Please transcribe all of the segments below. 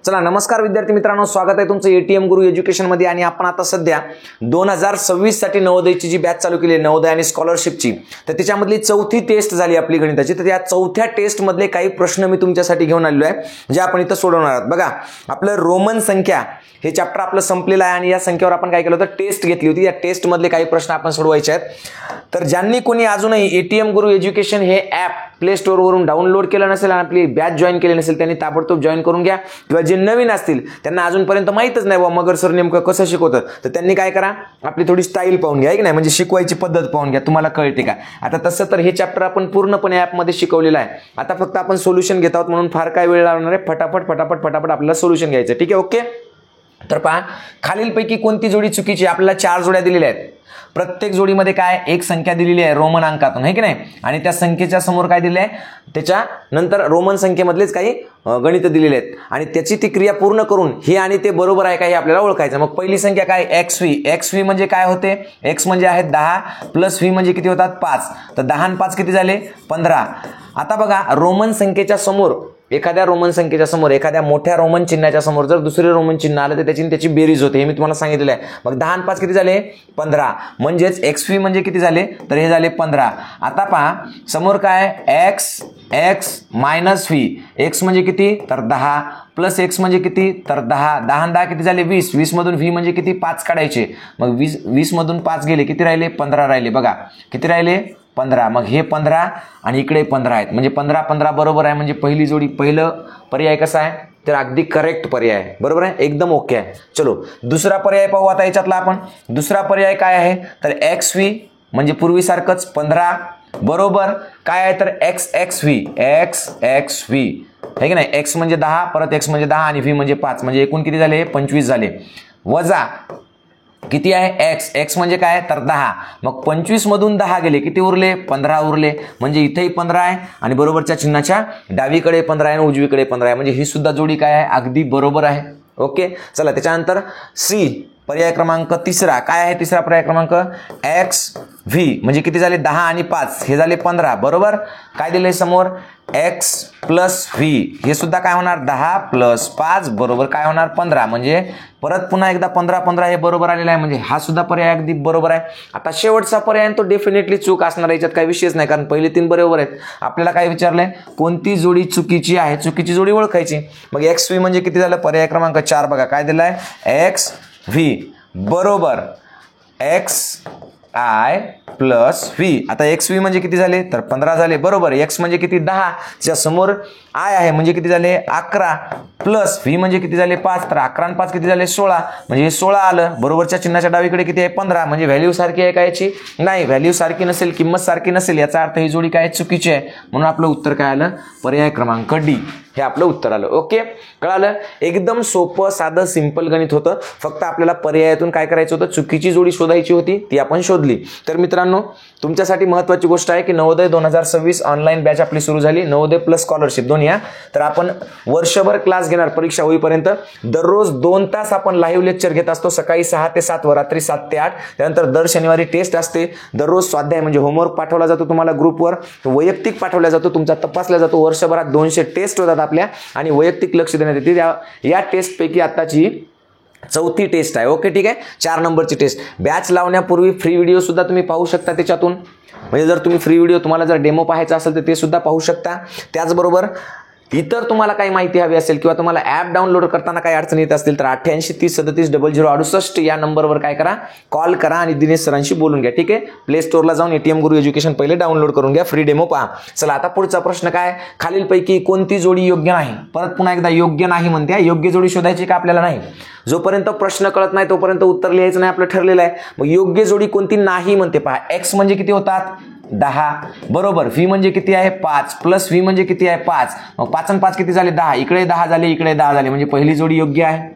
चला नमस्कार विद्यार्थी मित्रांनो, स्वागत आहे तुमचं एटीएम गुरु एज्युकेशन मध्ये। आणि आपण आता सध्या 2026 साठी नवोदयची जी बॅच चालू केली आहे, नवोदय आणि स्कॉलरशिपची, तर त्याच्यामधली चौथी टेस्ट झाली आपली गणिताची। तर या चौथ्या टेस्ट मधले काही प्रश्न मी तुमच्यासाठी घेऊन आलेलो आहे जे आपण इथं सोडवणार आहोत। बघा, आपलं रोमन संख्या हे चॅप्टर आपलं संपलेलं आहे आणि या संख्येवर आपण काय केलं होतं, टेस्ट घेतली होती। या टेस्ट मधले काही प्रश्न आपण सोडवायचे आहेत। तर ज्यांनी कोणी अजूनही एटीएम गुरु एज्युकेशन हे ॲप प्ले स्टोर वरून डाउनलोड केलं नसेल आणि आपली बॅच जॉईन केली नसेल त्यांनी ताबडतोब जॉईन करून घ्या। किंवा जे नवीन असतील त्यांना अजूनपर्यंत माहितच नाही बाबा मगर सर नेमकं कसं शिकवतात, तर त्यांनी काय करा, आपली थोडी स्टाईल पाहून घ्या, की नाही, म्हणजे शिकवायची पद्धत पाहून घ्या, तुम्हाला कळते का। आता तसं तर हे चॅप्टर आपण पूर्णपणे ॲपमध्ये शिकवलेलं आहे। आता फक्त आपण सोल्युशन घेत आहोत, म्हणून फार काय वेळ लागणार आहे, फटाफट आपल्याला सोल्युशन घ्यायचं, ठीक आहे, ओके। तर पहा, खालीलपैकी कोणती जोडी चुकीची, आपल्याला 4 जोड्या दिलेल्या आहेत। प्रत्येक जोडीमध्ये काय एक संख्या दिलेली आहे रोमन अंकातून, है की नाही, आणि त्या संख्येच्या समोर काय दिले आहे, त्याच्या नंतर रोमन संख्येमधलेच काही गणित दिलेले आहेत आणि त्याची ती क्रिया पूर्ण करून हे आणि ते बरोबर आहे का हे आपल्याला ओळखायचं। मग पहिली संख्या काय, एक्स व्ही म्हणजे काय होते, एक्स म्हणजे आहे 10 प्लस व्ही म्हणजे किती होतात 5, तर 10 आणि 5 किती झाले 15। आता बघा, रोमन संख्येच्या समोर, एखाद्या रोमन संख्येच्या समोर, एखाद्या मोठ्या रोमन चिन्हाच्या समोर जर दुसरे रोमन चिन्ह आलं तर त्याची बेरीज होते, हे मी तुम्हाला सांगितलेलं आहे। मग 10 आणि 5 किती झाले 15, म्हणजेच एक्स व्ही म्हणजे किती झाले, तर हे झाले 15। आता पहा, समोर काय एक्स मायनस व्ही, एक्स म्हणजे किती तर 10 प्लस एक्स म्हणजे किती तर 10, 10 आणि 10 किती झाले 20, 20 मधून व्ही म्हणजे किती 5 काढायचे, मग 20 मधून 5 गेले, किती राहिले 15 राहिले, बघा किती राहिले 15। मग हे 15 आणि इकडे 15 आहेत, म्हणजे 15 बरोबर आहे, म्हणजे पहिली जोडी, पहिलं पर्याय कसा आहे, तर अगदी करेक्ट पर्याय आहे, बरोबर आहे, एकदम ओके आहे। चलो दुसरा पर्याय पाहू आता याच्यातला आपण। दुसरा पर्याय काय आहे, तर एक्स व्ही म्हणजे पूर्वीसारखंच 15 बरोबर काय आहे, तर एक्स व्ही है की नाही, एक्स म्हणजे 10 परत एक्स म्हणजे 10 आणि व्ही म्हणजे 5, म्हणजे एकूण किती झाले 25 झाले, वजा किती आहे एक्स म्हणजे काय तर 10, मग 25 मधून 10 गेले, किती उरले 15 उरले, म्हणजे इथेही 15 आहे आणि बरोबरच्या चिन्हाच्या डावीकडे 15 आहे आणि उजवीकडे 15 आहे, म्हणजे ही सुद्धा जोडी काय आहे, अगदी बरोबर आहे, ओके। चला त्याच्यानंतर सी पर्याय क्रमांक तिसरा काय आहे, तिसरा पर्याय क्रमांक एक्स व्ही म्हणजे किती झाले 10 आणि 5 हे झाले 15 बरोबर, काय दिले समोर एक्स प्लस व्ही, हे सुद्धा काय होणार 10 प्लस 5 बरोबर काय होणार 15, म्हणजे परत पुन्हा एकदा 15 हे बरोबर आलेलं आहे, म्हणजे हा सुद्धा पर्याय अगदी बरोबर आहे। आता शेवटचा पर्याय तो डेफिनेटली चूक असणार आहे, याच्यात काही विषयच नाही, कारण पहिले 3 बरोबर आहेत। आपल्याला काय विचारलंय, कोणती जोडी चुकीची आहे, चुकीची जोडी ओळखायची। मग एक्स व्ही म्हणजे किती झालं, पर्याय क्रमांक 4 बघा काय दिलाय, एक्स व्ही बरोबर एक्स आय प्लस व्ही। आता एक्स व्ही म्हणजे किती झाले, तर 15 झाले बरोबर, एक्स म्हणजे किती 10, च्या समोर आय आहे म्हणजे किती झाले 11 प्लस व्ही म्हणजे किती झाले 5, तर 11 आणि 5 किती झाले 16, म्हणजे हे 16 आलं, बरोबरच्या चिन्हाच्या डावीकडे किती आहे 15, म्हणजे व्हॅल्यू सारखी आहे का याची, नाही व्हॅल्यू सारखी नसेल, किंमत सारखी नसेल, याचा अर्थ ही जोडी काय चुकीची आहे, म्हणून आपलं उत्तर काय आलं, पर्याय क्रमांक डी हे आपलं उत्तर आलं, ओके। कळालं, एकदम सोपं साधं सिंपल गणित होतं, फक्त आपल्याला पर्यायातून काय करायचं होतं, चुकीची जोडी शोधायची होती, ती आपण शोधली। तर मित्रांनो, तुमच्यासाठी महत्त्वाची गोष्ट आहे की नवोदय 2026 ऑनलाईन बॅच आपली सुरू झाली, नवोदय प्लस स्कॉलरशिप दोन्ही। तर आपण वर्षभर क्लास घेणार परीक्षा होईपर्यंत, दररोज 2 तास आपण लाईव्ह लेक्चर घेत असतो, सकाळी 6 ते 7 व रात्री 7 ते 8, त्यानंतर दर शनिवारी टेस्ट असते, दररोज स्वाध्याय म्हणजे होमवर्क पाठवला जातो तुम्हाला ग्रुपवर, वैयक्तिक पाठवला जातो, तुमचा तपासला जातो, वर्षभरात 200 टेस्ट होतात आपल्या आणि वैयक्तिक लक्ष देण्यात येते। या टेस्ट पैकी आताची चौथी टेस्ट आहे, ओके ठीक आहे, 4 नंबरची टेस्ट। बॅच लावण्यापूर्वी फ्री व्हिडिओ सुद्धा तुम्ही पाहू शकता त्याच्यातून, म्हणजे जर तुम्ही फ्री व्हिडिओ, तुम्हाला जर डेमो पाहायचा असेल तर ते सुद्धा पाहू शकता। त्याचबरोबर इतर तुम्हाला काही माहिती हवी असेल किंवा तुम्हाला ॲप डाउनलोड करताना काही अडचणी येत असतील तर 88 30 37 0068 या नंबरवर काय करा, कॉल करा आणि दिनेश सरांशी बोलून घ्या, ठीक आहे। प्ले स्टोरला जाऊन एटीएम गुरु एज्युकेशन पहिले डाउनलोड करून घ्या, फ्री डेमो पहा। चला आता पुढचा प्रश्न काय, खालीलपैकी कोणती जोडी योग्य नाही, परत पुन्हा एकदा योग्य नाही म्हणते, योग्य जोडी शोधायची का आपल्याला नाही, जोपर्यंत प्रश्न कळत नाही तोपर्यंत उत्तर लिहायचं नाही, आपलं ठरलेलं आहे। मग योग्य जोडी कोणती नाही म्हणते पहा, एक्स म्हणजे किती होतात 10 बरोबर, व्ही म्हणजे किती आहे 5 प्लस व्ही म्हणजे किती आहे 5, मग 5 आणि 5 किती झाले 10, इकडे 10 झाले, इकडे 10 झाले, म्हणजे पहिली जोडी योग्य आहे,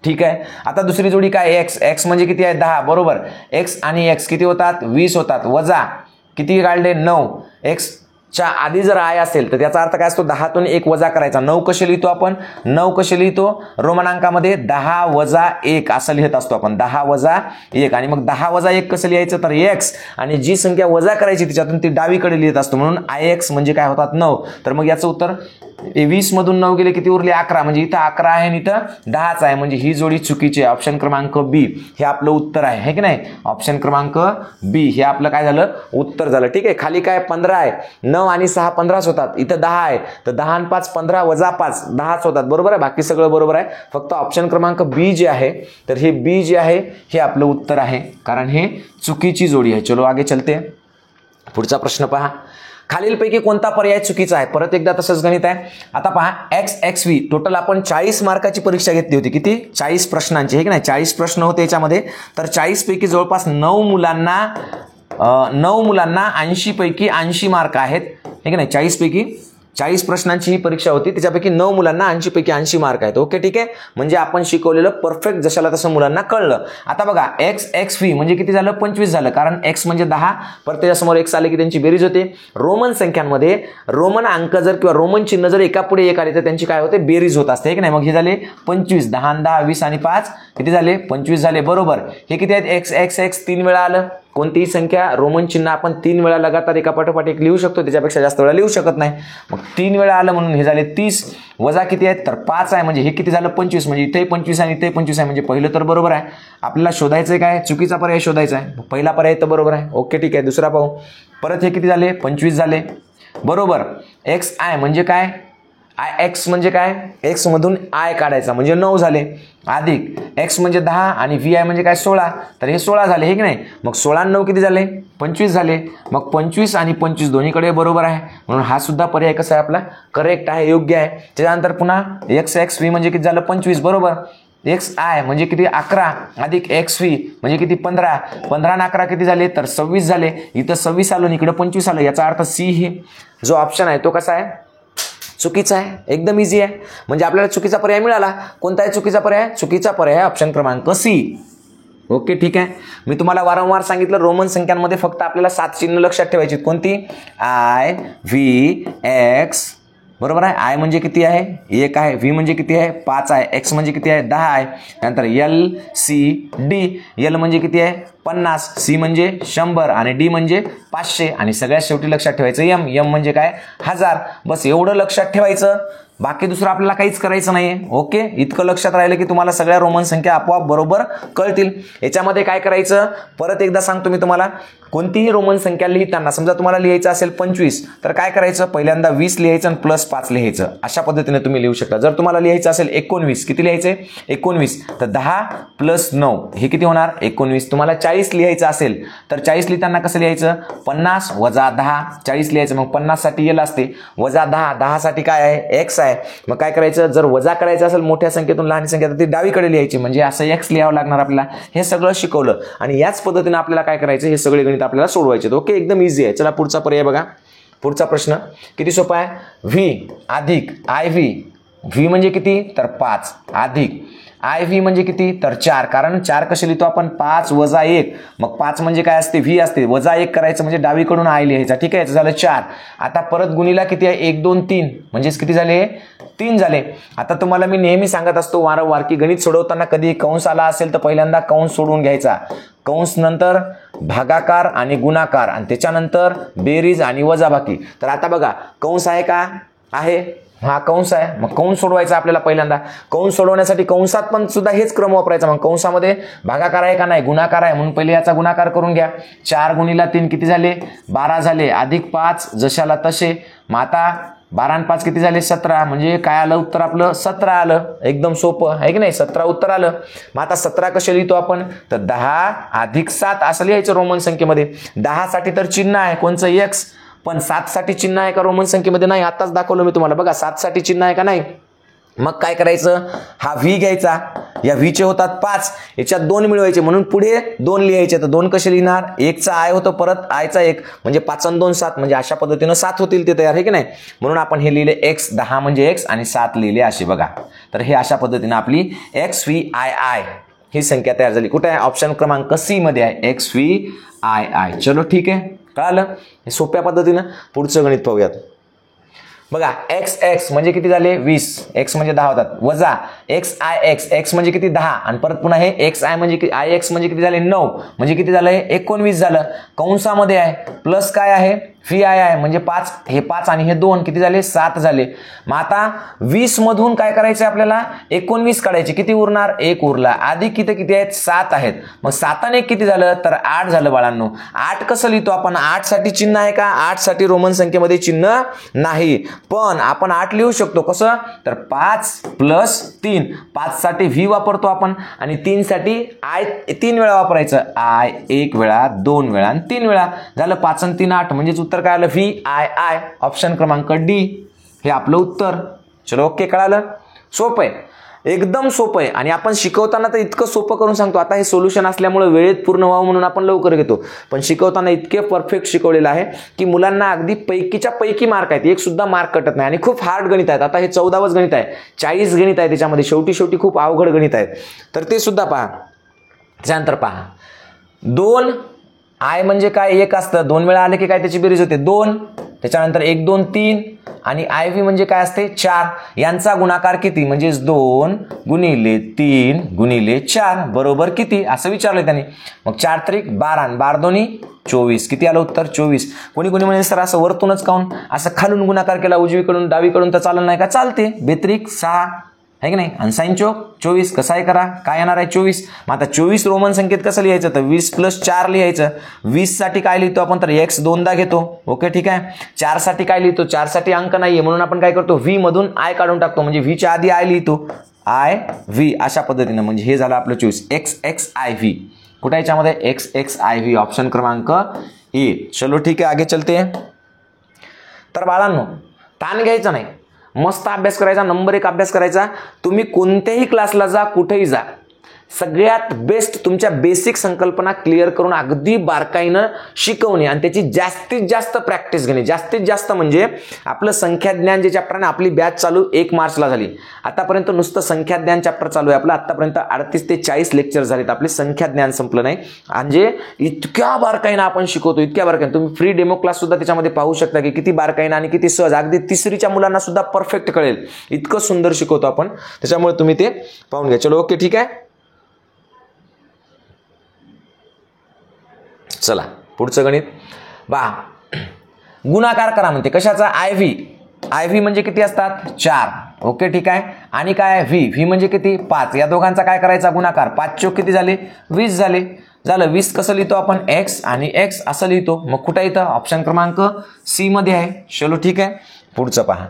ठीक आहे। आता दुसरी जोडी काय, एक्स म्हणजे किती आहे 10 बरोबर, एक्स आणि एक्स किती होतात 20 होतात, वजा किती काढले 9, एक्स च्या आधी जर आय असेल तर त्याचा अर्थ काय असतो, 10तून 1 वजा करायचा, 9 कसे लिहितो आपण, 9 कसे लिहितो रोमन अंकामध्ये 10 वजा 1 असं लिहित असतो आपण, 10 वजा 1, आणि मग 10 वजा 1 कसं लिहायचं, तर एक्स आणि जी संख्या वजा करायची त्याच्यातून ती डावीकडे लिहित असतो, म्हणून आय एक्स म्हणजे काय होतात 9, तर मग याचं उत्तर 20 मधून 9 गेले किती उरले 11, म्हणजे इथं 11 आहे आणि इथं 10च आहे, म्हणजे ही जोडी चुकीची आहे. ऑप्शन क्रमांक बी हे आपलं उत्तर आहे की नाही. ऑप्शन क्रमांक बी हे आपलं काय झालं उत्तर झालं. ठीक आहे. खाली काय 15 आहे, 9 आणि 6 15च होतात, इथं 10 आहे तर 10 आणि 5 15 वजा 5 10च होतात. बरोबर आहे. बाकी सगळं बरोबर आहे. फक्त ऑप्शन क्रमांक बी जे आहे तर हे बी जे आहे हे आपलं उत्तर आहे, कारण हे चुकीची जोडी आहे. चलो आगे चलते. पुढचा प्रश्न पहा. खालीलपैकी कोणता पर्याय चुकीचा आहे. परत एकदा तसंच गणित आहे. आता पहा XXV टोटल आपण 40 मार्काची परीक्षा घेतली होती. किती 40 प्रश्नांची आहे की नाही. 40 प्रश्न होते याच्यामध्ये. तर 40 पैकी जवळपास 9 मुलांना 80 पैकी 80 मार्क आहेत हे की नाही. 40 पैकी 40 प्रश्नांची ही परीक्षा होती, त्याच्यापैकी 9 मुलांना 80 पैकी 80 मार्क आहेत. ओके ठीक आहे. म्हणजे आपण शिकवलेलं परफेक्ट जशाला तसं मुलांना कळलं. आता बघा XXV म्हणजे किती झालं 25 झालं, कारण x म्हणजे 10 परत त्याच्यासमोर x आले की त्यांची बेरीज होते. रोमन संख्यांमध्ये रोमन अंक जर किंवा रोमन चिन्ह जर एका पुढे एक आले तर त्यांची काय होते बेरीज होत असते की नाही. मग हे झाले 25, 10 आणि 10 20 आणि 5 किती झाले 25 झाले. बरोबर. हे किती आहेत x 3 वेळा आलं. कोणतीही संख्या रोमन चिन्ह आपण 3 वेळा लगातार एका पाठोपाठ एक लिहू शकतो, त्याच्यापेक्षा जास्त वेळा लिहू शकत नाही. मग 3 वेळा आलं म्हणून हे झाले 30. वजा किती आहेत तर 5 आहे, म्हणजे हे किती झालं 25, म्हणजे इथे 25 आणि इथे 25 आहे, म्हणजे पहिलं तर बरोबर आहे. आपल्याला शोधायचं आहे काय चुकीचा पर्याय शोधायचा आहे. पहिला पर्याय तर बरोबर आहे. ओके ठीक आहे. दुसरा पाहू. परत हे किती झाले 25 झाले. बरोबर. XI म्हणजे काय x म्हणजे काय x मधून i काढायचा म्हणजे 9 झाले, अधिक x म्हणजे 10 आणि vi म्हणजे काय 16, तर हे 16 झाले हे की नाही. मग 16 आणि 9 किती झाले 25 झाले. मग 25 आणि 25 दोन्हीकडे बरोबर आहे, म्हणून हा सुद्धा पर्याय कसा आहे आपला करेक्ट आहे, योग्य आहे. त्याच्यानंतर पुन्हा XXV म्हणजे किती झालं 25. बरोबर. XI म्हणजे किती 11 अधिक XV म्हणजे किती 15, 15 आणि 11 किती झाले तर 26 झाले. इथं 26 आलं आणि इकडे 25 आलं, याचा अर्थ C हे जो ऑप्शन आहे तो कसा आहे चुकीचा आहे. एकदम इझी आहे. म्हणजे आपल्याला चुकीचा पर्याय मिळाला. कोणता आहे चुकीचा पर्याय. चुकीचा पर्याय ऑप्शन क्रमांक C. ओके ठीक आहे. मी तुम्हाला वारंवार सांगितलं रोमन संख्यांमध्ये फक्त आपल्याला 7 चिन्ह लक्षात ठेवायची. कोणती I V X बरोबर आहे. I म्हणजे किती आहे 1 आहे, V म्हणजे किती आहे 5 आहे, X म्हणजे किती आहे 10 आहे. नंतर L C D. L म्हणजे किती आहे 50, C म्हणजे 100 आणि D म्हणजे 500 आणि सगळ्यात शेवटी लक्षात ठेवायचं M म्हणजे काय 1000. बस एवढं लक्षात ठेवायचं. बाकी दुसरं आपल्याला काहीच करायचं नाहीये. ओके. इतकं लक्षात राहिलं की तुम्हाला सगळ्या रोमन संख्या आपोआप बरोबर कळतील. याच्यामध्ये काय करायचं परत एकदा सांगतो मी तुम्हाला. कोणतीही रोमन संख्या लिहिताना समजा तुम्हाला लिहायचं असेल 25 तर काय करायचं पहिल्यांदा 20 लिहायचं आणि +5 लिहायचं. अशा पद्धतीने तुम्ही लिहू शकता. जर तुम्हाला लिहायचं असेल 19 किती लिहायचे 19 तर 10 + 9 हे किती होणार 19. तुम्हाला 40 लिहायचं असेल तर 40 लिहिताना कसं लिहायचं 50 वजा 10. 40 लिहायचं मग 50 साठी L असते, वजा 10, 10 साठी काय आहे X आहे. मग काय करायचं जर वजा करायचं असेल मोठ्या संख्येतून लहान संख्या तर ती डावीकडे लिहायची, म्हणजे असं X लिहावं लागणार आपल्याला. हे सगळं शिकवलं आणि याच पद्धतीने आपल्याला काय करायचं हे सगळे गणित आपल्याला सोडवायचे. ओके एकदम इझी आहे. चला पुढचा पर्याय बघा. पुढचा प्रश्न किती सोपा आहे. V अधिक IV. V म्हणजे किती तर 5 अधिक IV म्हणजे किती तर 4. कारण 4 कसे लिहितो आपण 5 वजा 1. मग 5 म्हणजे काय असते V असते, वजा 1 करायचं म्हणजे डावीकडून I लिहायचा. ठीक आहे. याचं झालं 4. आता परत गुणीला किती आहे 1 2 3 म्हणजेच किती झाले 3 झाले. आता तुम्हाला मी नेहमी सांगत असतो वारंवार की गणित सोडवताना कधी कंस आला असेल तर पहिल्यांदा कंस सोडून घ्यायचा, कंस नंतर भागाकार आणि गुणाकार आणि त्याच्यानंतर बेरीज आणि वजाबाकी. तर आता बघा कंस आहे का आहे, हा कंस आहे. मग कंस सोडवायचा आपल्याला पहिल्यांदा. कंस सोडवण्यासाठी कंसात पण सुद्धा हेच क्रम वापरायचा. मग कंसामध्ये भागाकार आहे का नाही गुणाकार आहे, म्हणून पहिले याचा गुणाकार करून घ्या. 4 गुणीला 3 किती झाले 12 झाले, अधिक 5 जशाला तसे. मग आता 12 आणि 5 किती झाले 17, म्हणजे काय आलं उत्तर आपलं 17 आलं. एकदम सोपं आहे की नाही 17 उत्तर आलं. मग आता 17 कसे लिहितो आपण तर 10 अधिक 7 असं लिहायचं रोमन संख्येमध्ये. 10 साठी तर चिन्ह आहे कोणचं X, पण 7 साठी चिन्ह आहे का रोमन संख्येमध्ये नाही. आताच दाखवलं मी तुम्हाला बघा 7 साठी चिन्ह आहे का नाही. मग काय करायचं हा V घ्यायचा, या V चे होतात 5, याच्यात 2 मिळवायचे म्हणून पुढे 2 लिहायचे. तर 2 कसे लिहिणार 1 चा I होतं परत I चा 1 म्हणजे 5 आणि 2 7 म्हणजे अशा पद्धतीनं 7 होतील ते तयार आहे की नाही. म्हणून आपण हे लिहिले X 10 म्हणजे X आणि 7 लिहिले असे बघा. तर हे अशा पद्धतीने आपली XVII ही संख्या तयार झाली. कुठे आहे ऑप्शन क्रमांक C मध्ये आहे XVII. चलो ठीक आहे कळालं. हे सोप्या पद्धतीनं पुढचं गणित पाहूयात. बघा XX म्हणजे किती झाले 20, X म्हणजे 10 होतात, वजा XIX X म्हणजे किती 10 आणि परत पुन्हा हे XI म्हणजे IX म्हणजे किती झाले 9 म्हणजे किती झालंय 19 झालं. कंसामध्ये आहे प्लस काय आहे व्ही आय आय म्हणजे 5, हे 5 आणि हे 2 किती झाले 7 झाले. मग आता 20 मधून काय करायचं आपल्याला 19 काढायचे. किती उरणार 1 उरला. आधी किती आहेत 7 आहेत. मग 7 आणि 1 किती झालं तर 8 झालं बाळांनो. 8 कसं लिहितो आपण 8 साठी चिन्ह आहे का 8 साठी रोमन संख्येमध्ये चिन्ह नाही. पण आपण 8 लिहू शकतो कसं तर 5 + 3. 5 साठी व्ही वापरतो आपण आणि 3 साठी आय 3 वेळा वापरायचं. आय 1 वेळा 2 वेळा आणि 3 वेळा झालं. 5 आणि 3 8 म्हणजे उत्तर काय आलं व्ही आय आय. ऑप्शन क्रमांक डी हे आपलं उत्तर. चलो ओके कळालं. सोपं आहे एकदम सोपं आहे आणि आपण शिकवताना तर इतकं सोपं करून सांगतो. आता हे सोल्युशन असल्यामुळे वेळेत पूर्ण व्हावं म्हणून आपण लवकर घेतो पण शिकवताना इतके परफेक्ट शिकवलेलं आहे की मुलांना अगदी पैकीच्या पैकी मार्क आहेत. एक सुद्धा मार्क कटत नाही आणि खूप हार्ड गणित आहेत. आता हे 14वंच गणित आहे 40 गणित आहे त्याच्यामध्ये शेवटी खूप अवघड गणित आहेत तर ते सुद्धा पहा. त्यानंतर पहा 2 आय म्हणजे काय 1 असतं 2 वेळा आले की काय त्याची बेरीज होते 2. त्याच्यानंतर 1 2 3 आणि आय व्ही म्हणजे काय असते 4. यांचा गुणाकार किती म्हणजे 2 × 3 × 4 बरोबर किती असं विचारलं त्यांनी. मग 4 त्रिक 12 आणि 12 दोन्ही 24 किती आलं उत्तर 24. कोणी म्हणजे सर असं वरतूनच काऊन असं खालून गुणाकार केला उजवीकडून डावीकडून तर चाललं नाही का चालते. बेत्रिक 6 आहे की नाही आणि साइन चौक 24 कसं आहे करा काय येणार आहे 24. मग आता 24 रोमन संख्येत कसं लिहायचं तर 20 + 4 लिहायचं. 20 साठी काय लिहितो आपण तर x 2दा घेतो. ओके ठीक आहे. 4 साठी काय लिहितो 4 साठी अंक नाहीये म्हणून आपण काय करतो व्ही मधून आय काढून टाकतो म्हणजे व्हीच्या आधी आय लिहितो आय व्ही अशा पद्धतीने म्हणजे हे झालं आपलं 24 x I V. कुठे याच्यामध्ये x I V ऑप्शन क्रमांक ए. चलो ठीक आहे आगे चलते. तर बाळांनो ताण घ्यायचा नाही मस्त अभ्यास करायचा. नंबर 1 अभ्यास करायचा. तुम्ही कोणत्याही क्लासला जा कुठेही जा सगळ्यात बेस्ट तुमच्या बेसिक संकल्पना क्लिअर करून अगदी बारकाईनं शिकवणे आणि त्याची जास्तीत जास्त प्रॅक्टिस घेणे. जास्तीत जास्त म्हणजे आपलं संख्या ज्ञान जे चॅप्टर आहे आपली बॅच चालू 1 मार्चला झाली. आतापर्यंत नुसतं संख्या ज्ञान चॅप्टर चालू आहे आपलं. आतापर्यंत 38 ते 40 लेक्चर झालेत आपले. संख्या ज्ञान संपलं नाही म्हणजे इतक्या बारकाईनं आपण शिकवतो इतक्या बारकाईनं. तुम्ही फ्री डेमो क्लास सुद्धा त्याच्यामध्ये पाहू शकता की किती बारकाईनं आणि किती सहज अगदी 3रीच्या मुलांना सुद्धा परफेक्ट कळेल इतकं सुंदर शिकवतो आपण. त्याच्यामुळे तुम्ही ते पाहून घ्या. चलो ओके ठीक आहे. चला पुढचं गणित पहा. गुणाकार करा म्हणते कशाचा आय व्ही म्हणजे किती असतात 4. ओके ठीक आहे. आणि काय व्ही म्हणजे किती 5. या दोघांचा काय करायचा गुणाकार 5 चौक किती झाले 20 झाले. झालं 20 कसं लिहितो आपण x आणि x असं लिहितो. मग कुठे इथं ऑप्शन क्रमांक सी मध्ये आहे. चलो ठीक आहे. पुढचं पहा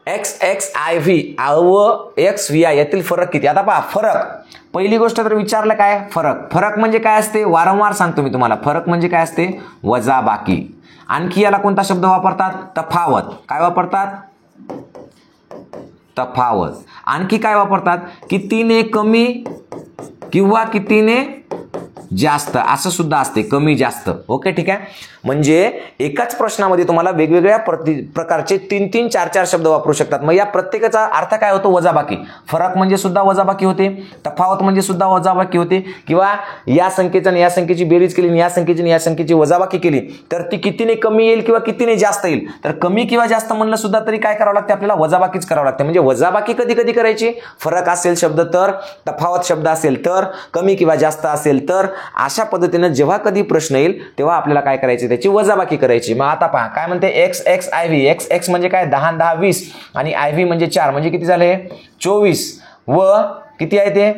x I V व x V I यातील फरक किती. आता पहा फरक पहिली गोष्ट तर विचारलं काय फरक म्हणजे काय असते वारंवार सांगतो मी तुम्हाला. फरक म्हणजे काय असते वजाबाकी. आणखी याला कोणता शब्द वापरतात तफावत. काय वापरतात तफावत. आणखी काय वापरतात कितीने कमी किंवा कितीने जास्त असं सुद्धा असते कमी जास्त. ओके ठीक आहे. म्हणजे एकाच प्रश्नामध्ये तुम्हाला वेगवेगळ्या प्रकारचे 3-3 4-4 शब्द वापरू शकतात. मग या प्रत्येकाचा अर्थ काय होतो वजाबाकी. फरक म्हणजे सुद्धा वजाबाकी होते. तफावत म्हणजे सुद्धा वजाबाकी होते. किंवा या संख्येचा आणि या संख्येची बेरीज केली या संख्येची आणि या संख्येची वजाबाकी केली तर ती कितीने कमी येईल किंवा कितीने जास्त येईल. तर कमी किंवा जास्त म्हणलं सुद्धा तरी काय करावं लागते आपल्याला वजाबाकीच करावं लागते. म्हणजे वजाबाकी कधी कधी करायची फरक असेल शब्द तर तफावत शब्द असेल तर कमी किंवा जास्त असेल तर अशा पद्धतीने जेव्हा कधी प्रश्न येईल तेव्हा आपल्याला काय करायचे त्याची वजाबाकी करायची. मग आता पहा काय म्हणते x I V. x म्हणजे काय 10 10 20 आणि I V म्हणजे 4 म्हणजे किती झाले 24 व किती आहे ते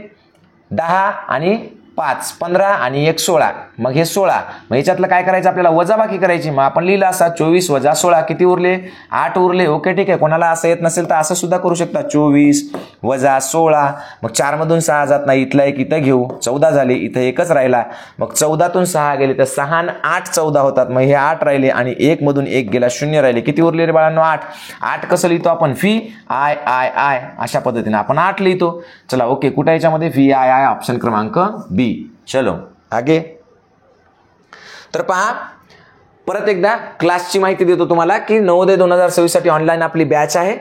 10 आणि 5 15 आणि 1 16. मग हे 16. मग याच्यातलं काय करायचं आपल्याला वजाबाकी करायची. मग आपण लिहिलं असा 24 + 16 किती उरले 8 उरले. ओके ठीक आहे. कोणाला असं येत नसेल तर असं सुद्धा करू शकता 24 + 16. मग 4 मधून 6 जात नाही इथला एक इथं घेऊ 14 झाले. इथं एकच राहिला. मग 14तून 6 गेले तर 6 आणि 8 14 होतात. मग हे 8 राहिले आणि 1 मधून 1 गेला 0 राहिले. किती उरले रे बाळांनो 8. 8 कसं लिहितो आपण व्ही आय आय आय अशा पद्धतीने आपण 8 लिहितो. चला ओके कुठे याच्यामध्ये व्ही आय आय ऑप्शन क्रमांक बी. चलो आगे. तर पहा परत एकदा क्लासची माहिती देतो तुम्हाला की नवोदय 2026 साठी ऑनलाईन आपली बॅच आहे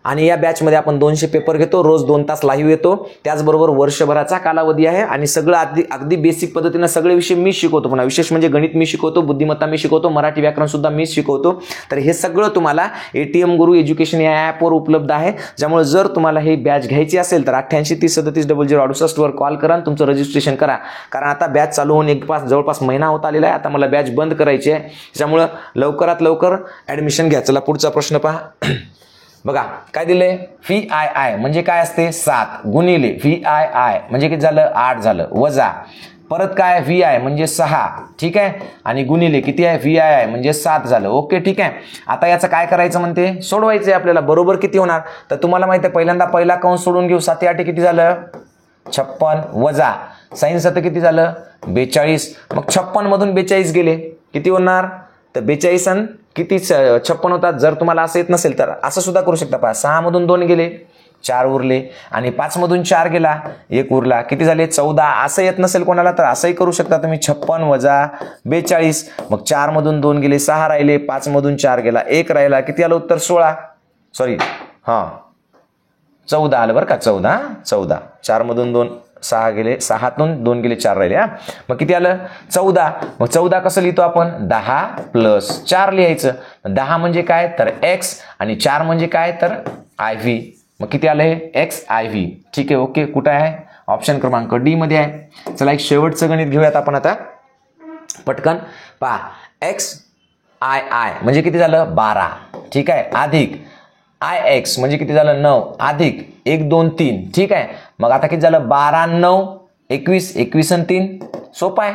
आणि या बॅचमध्ये आपण 200 पेपर घेतो, रोज 2 तास लाईव्ह येतो, त्याचबरोबर वर्षभराचा कालावधी आहे आणि सगळं अगदी बेसिक पद्धतीनं सगळे विषय मी शिकवतो. पुन्हा विशेष म्हणजे गणित मी शिकवतो, बुद्धिमत्ता मी शिकवतो, मराठी व्याकरण सुद्धा मी शिकवतो. तर हे सगळं तुम्हाला ATM गुरु एज्युकेशन या ॲपवर उपलब्ध आहे. ज्यामुळे जर तुम्हाला ही बॅच घ्यायची असेल तर 88 30 37 0068 वर कॉल करा, तुमचं रजिस्ट्रेशन करा. कारण आता बॅच चालू होऊन जवळपास महिना होत आलेला आहे. आता मला बॅच बंद करायची आहे, त्यामुळे लवकरात लवकर ॲडमिशन घ्या. चला पुढचा प्रश्न पहा. बघा काय दिले, VII म्हणजे काय असते 7 गुणिले VII म्हणजे किती झालं 8 झालं, वजा परत काय VI म्हणजे 6, ठीक आहे, आणि गुणिले किती आहे VII म्हणजे 7 झालं. ओके ठीक आहे. आता याचं काय करायचं म्हणते, सोडवायचं आहे आपल्याला. बरोबर किती होणार, तर तुम्हाला माहिती आहे पहिल्यांदा पहिला कंस सोडून घेऊ. 7 8 किती झालं 56, वजा साइन 7 किती झालं 42. मग 56 मधून 42 गेले किती होणार, तर 42 आणि किती 56 होतात. जर तुम्हाला असं येत नसेल तर असं सुद्धा करू शकता. पहा 6 मधून 2 गेले 4 उरले, आणि 5 मधून 4 गेला 1 उरला, किती झाले 14. असं येत नसेल कोणाला तर असंही करू शकता तुम्ही, 56 वजा 42. मग 4 मधून 2 गेले 6 राहिले, 5 मधून 4 गेला 1 राहिला, किती आलं उत्तर 16, सॉरी 14 आलं बरं का, 14 4 मधून 2 6 गेले, 6तून 2 गेले 4 राहिले. मग किती आलं 14. मग 14 कसं लिहितो आपण, 10 + 4 लिहायचं. 10 म्हणजे काय तर x आणि 4 म्हणजे काय तर IV. मग किती आलं हे XIV. ठीक आहे. ओके, कुठं आहे ऑप्शन क्रमांक D मध्ये आहे. चला एक शेवटचं गणित घेऊयात आपण आता पटकन. पहा XII म्हणजे किती झालं 12, ठीक आहे, अधिक IX म्हणजे किती झालं 9, अधिक 1 2 3, ठीक आहे. मग आता किती झालं 12 9 21, 21 आणि 3 सोपं आहे.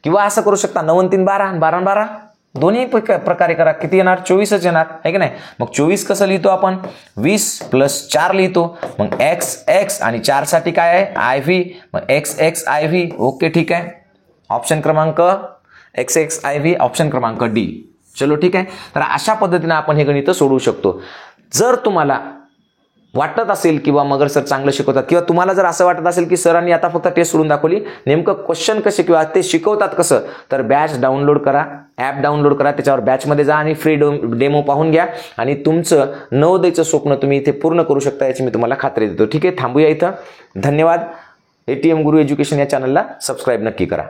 किंवा असं करू शकता 9 आणि 3 12 आणि 12 आणि 12 दोन्ही प्रकारे करा. किती येणार 24च येणार आहे की नाही. मग 24 कसं लिहितो आपण, 20 + 4 लिहितो. मग XX आणि 4 साठी काय आहे IV, मग XXIV. ओके ठीक आहे. ऑप्शन क्रमांक XXIV, ऑप्शन क्रमांक D. चलो ठीक आहे. तर अशा पद्धतीने आपण हे गणित सोडवू शकतो. जर तुम्हाला वाटत असेल किंवा मगर सर चांगलं शिकवतात, किंवा तुम्हाला जर असं वाटत असेल की सरांनी आता फक्त टेस्ट सोडून दाखवली, नेमकं क्वेश्चन कसे किंवा ते शिकवतात कसं, तर बॅच डाउनलोड करा, ॲप डाउनलोड करा, त्याच्यावर बॅचमध्ये जा आणि फ्री डेमो पाहून घ्या आणि तुमचं नवोदयचं स्वप्न तुम्ही इथे पूर्ण करू शकता याची मी तुम्हाला खात्री देतो. ठीक आहे, थांबूया इथं. धन्यवाद. ATM गुरु एज्युकेशन या चॅनलला सबस्क्राईब नक्की करा.